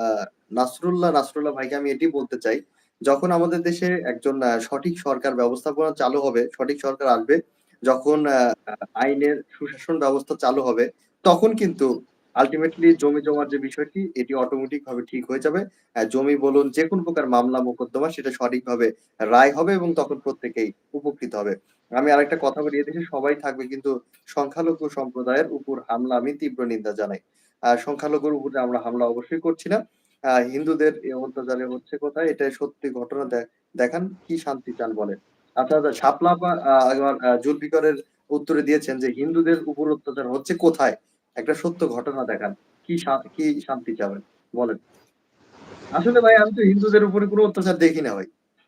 আহ, নাসরুল্লাহ ভাইকে আমি এটি বলতে চাই, যখন আমাদের দেশে একজন সঠিক সরকার ব্যবস্থাপনা চালু হবে, সঠিক সরকার আসবে, যখন আইনের সুশাসন ব্যবস্থা চালু হবে, তখন কিন্তু আলটিমেটলি জমি জমার যে বিষয়টি এটি অটোমেটিক ভাবে ঠিক হয়ে যাবে। জমি বলুন, যে কোনো প্রকার মামলা মোকদ্দমা, সেটা সঠিকভাবে রায় হবে এবং তখন প্রত্যেকেই উপকৃত হবে। আমি আরেকটা কথা বলি, এদেশে সবাই থাকবে, কিন্তু সংখ্যালঘু সম্প্রদায়ের উপর হামলা আমি তীব্র নিন্দা জানাই। সংখ্যালঘুর উপরে আমরা হামলা অবশ্যই করছি না। হিন্দুদের এই অত্যাচারে হচ্ছে কোথায়, এটা সত্যি ঘটনা দেখান, কি শান্তি চান বলেন। আপনারা শাপলা বা এবার জুলফিকারের উত্তরে দিয়েছেন যে হিন্দুদের উপর অত্যাচার হচ্ছে কোথায়, একটা সত্য ঘটনা দেখান, কি শান্তি চাবেন বলেন। আসলে ভাই আমি তো হিন্দুদের উপরে কোনো অত্যাচার দেখি না ভাই।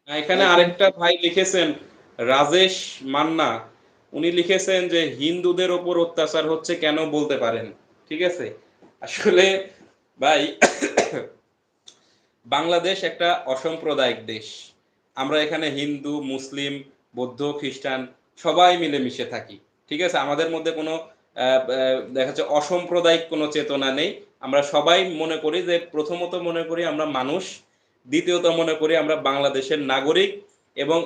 এখানে আরেকটা ভাই লিখেছেন, রাজেশ মান্না, উনি লিখেছেন যে হিন্দুদের ওপর অত্যাচার হচ্ছে কেন বলতে পারেন। ঠিক আছে, আসলে ভাই বাংলাদেশ একটা অসাম্প্রদায়িক দেশ। আমরা এখানে হিন্দু, মুসলিম, বৌদ্ধ, খ্রিস্টান সবাই মিলেমিশে থাকি। ঠিক আছে, আমাদের মধ্যে কোনো দেখা যাচ্ছে অসাম্প্রদায়িক কোনো চেতনা নেই। আমরা সবাই মনে করি যে, প্রথমত মনে করি আমরা মানুষ, দ্বিতীয়ত মনে করি আমরা বাংলাদেশের নাগরিক, এবং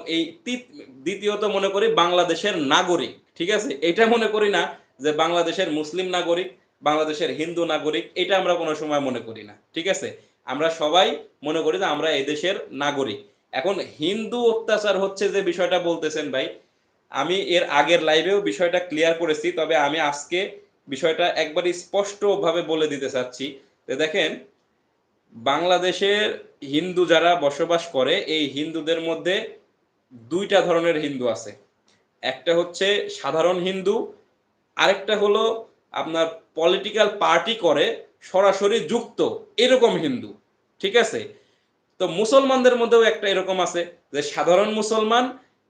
দ্বিতীয়ত মনে করি বাংলাদেশের নাগরিক। ঠিক আছে, এটা মনে করি না যে বাংলাদেশের মুসলিম নাগরিক, বাংলাদেশের হিন্দু নাগরিক, এটা আমরা কোনো সময় মনে করি না। ঠিক আছে, আমরা সবাই মনে করি যে আমরা এই দেশের নাগরিক। এখন হিন্দু অত্যাচার হচ্ছে যে বিষয়টা বলতেছেন ভাই, আমি এর আগের লাইভেও বিষয়টা ক্লিয়ার করেছি, তবে আমি আজকে বিষয়টা একবার স্পষ্ট ভাবে বলে দিতে চাচ্ছি যে দেখেন, বাংলাদেশের হিন্দু যারা বসবাস করে, এই হিন্দুদের মধ্যে দুইটা ধরনের হিন্দু আছে। একটা হচ্ছে সাধারণ হিন্দু, আরেকটা হলো আপনার পলিটিক্যাল পার্টি করে সরাসরি যুক্ত এরকম হিন্দু। ঠিক আছে, তো মুসলমানদের মধ্যেও একটা এরকম আছে যে সাধারণ মুসলমান,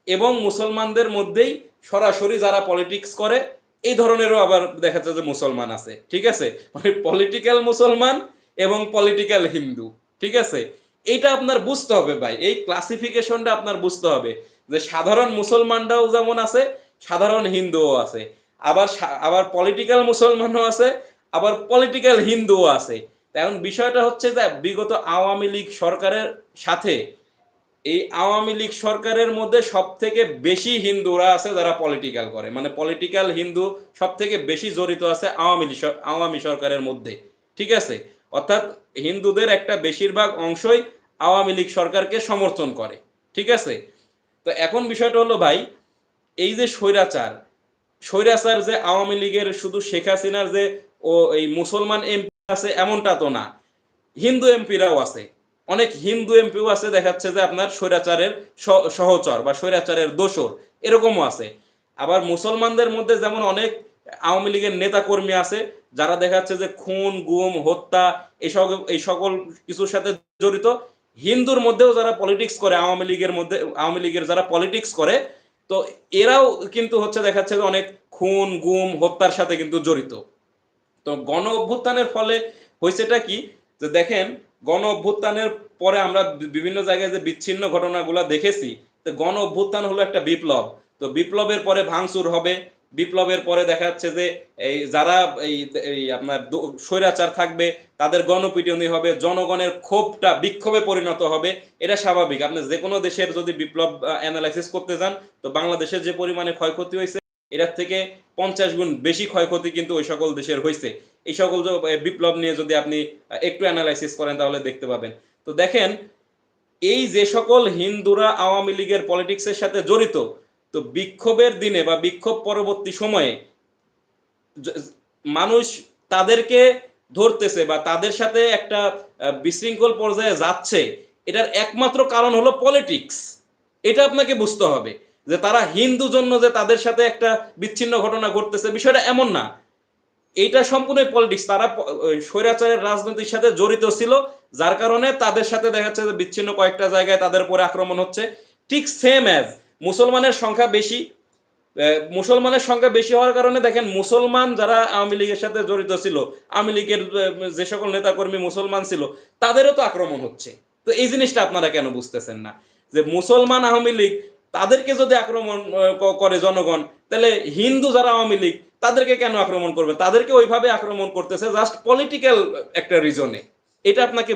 এবং মুসলমানদের মধ্যেই সরাসরি যারা পলিটিক্স করে এই ধরনেরও আবার দেখা যাচ্ছে যে মুসলমান আছে। ঠিক আছে, মানে পলিটিক্যাল মুসলমান এবং পলিটিক্যাল হিন্দু। ঠিক আছে, এইটা আপনার বুঝতে হবে ভাই, এই ক্লাসিফিকেশনটা আপনার বুঝতে হবে যে সাধারণ মুসলমানরাও যেমন আছে, সাধারণ হিন্দুও আছে, আবার আবার পলিটিক্যাল মুসলমানও আছে, আবার পলিটিক্যাল হিন্দুও আছে। এখন বিষয়টা হচ্ছে যে বিগত আওয়ামী লীগ সরকারের সাথে এই আওয়ামী লীগ সরকারের মধ্যে সব থেকে বেশি হিন্দুরা আছে যারা পলিটিক্যাল করে, মানে পলিটিক্যাল হিন্দু সব থেকে বেশি জড়িত আছে আওয়ামী সরকারের মধ্যে। ঠিক আছে, অর্থাৎ হিন্দুদের একটা বেশিরভাগ অংশই আওয়ামী লীগ সরকারকে সমর্থন করে। ঠিক আছে, তো এখন বিষয়টা হলো ভাই, এই যে স্বৈরাচার, স্বৈরাচার যে আওয়ামী লীগের শুধু শেখ হাসিনার যে ও এই মুসলমান এমপি আছে এমনটা তো না, হিন্দু এমপিরাও আছে, অনেক হিন্দু এমপিও আছে দেখাচ্ছে যে আপনার স্বৈরাচারের সহচর বা স্বৈরাচারের দোসর, এরকমও আছে। আবার মুসলমানদের মধ্যে যেমন অনেক আওয়ামী লীগের নেতা কর্মী আছে যারা দেখাচ্ছে যে খুন, গুম, হত্যা এই সকল কিছুর সাথে জড়িত। হিন্দুর মধ্যেও যারা পলিটিক্স করে, আওয়ামী লীগের মধ্যে, আওয়ামী লীগের যারা পলিটিক্স করে, তো এরাও কিন্তু হচ্ছে দেখাচ্ছে যে অনেক খুন, গুম, হত্যার সাথে কিন্তু জড়িত। তো গণ অভ্যুত্থানের ফলে হয়েছেটা কি, যে দেখেন, গণ অভ্যুত্থানের পরে আমরা বিভিন্ন জায়গায় যে বিচ্ছিন্ন ঘটনাগুলো দেখেছি, তো গণ অভ্যুত্থান হলো একটা বিপ্লব। তো বিপ্লবের পরে ভাঙচুর হবে, বিপ্লবের পরে দেখা যাচ্ছে যে এই যারা এই এই আপনার স্বৈরাচার থাকবে তাদের গণপিটুনি হবে, জনগণের ক্ষোভটা বিক্ষোভে পরিণত হবে। এটা স্বাভাবিক, আপনি যে কোনো দেশের যদি বিপ্লব অ্যানালাইসিস করতে যান, তো বাংলাদেশের যে পরিমাণে ক্ষয়ক্ষতি হয়েছে এটার থেকে 50 গুণ বেশি ক্ষয়ক্ষতি কিন্তু ওই সকল দেশের হয়েছে। এই সকল বিপ্লব নিয়ে যদি আপনি একটু অ্যানালাইসিস করেন তাহলে দেখতে পাবেন। তো দেখেন, এই যে সকল হিন্দুরা আওয়ামী লীগের পলিটিক্সের সাথে জড়িত, তো বিক্ষোভের দিনে বা বিক্ষোভ পরবর্তী সময়ে মানুষ তাদেরকে ধরতেছে বা তাদের সাথে একটা বিশৃঙ্খল পর্যায়ে যাচ্ছে, এটার একমাত্র কারণ হলো পলিটিক্স। এটা আপনাকে বুঝতে হবে যে তারা হিন্দু জন্য যে তাদের সাথে একটা বিচ্ছিন্ন ঘটনা ঘটতেছে, বিষয়টা এমন না। এইটা সম্পূর্ণ পলিটিক্স, তারা স্বৈরাচারের রাজনীতির সাথে জড়িত ছিল, যার কারণে তাদের সাথে দেখা যাচ্ছে যে বিচ্ছিন্ন কয়েকটা জায়গায় তাদের উপরে আক্রমণ হচ্ছে। ঠিক সেম অ্যাজ মুসলমানের সংখ্যা বেশি, মুসলমানের সংখ্যা বেশি হওয়ার কারণে দেখেন মুসলমান যারা আওয়ামী লীগের সাথে জড়িত ছিল, আওয়ামী লীগের যে সকল নেতাকর্মী মুসলমান ছিল, তাদেরও তো আক্রমণ হচ্ছে। তো এই জিনিসটা আপনারা কেন বুঝতেছেন না, যে মুসলমান আওয়ামী লীগ তাদেরকে যদি আক্রমণ করে জনগণ, তাহলে হিন্দু যারা আওয়ামী লীগ তাদেরকে কেন আক্রমণ করবে? তাদেরকে ওইভাবে আক্রমণ করতেছে জাস্ট পলিটিক্যাল একটা রিজনে। এটা আপনাকে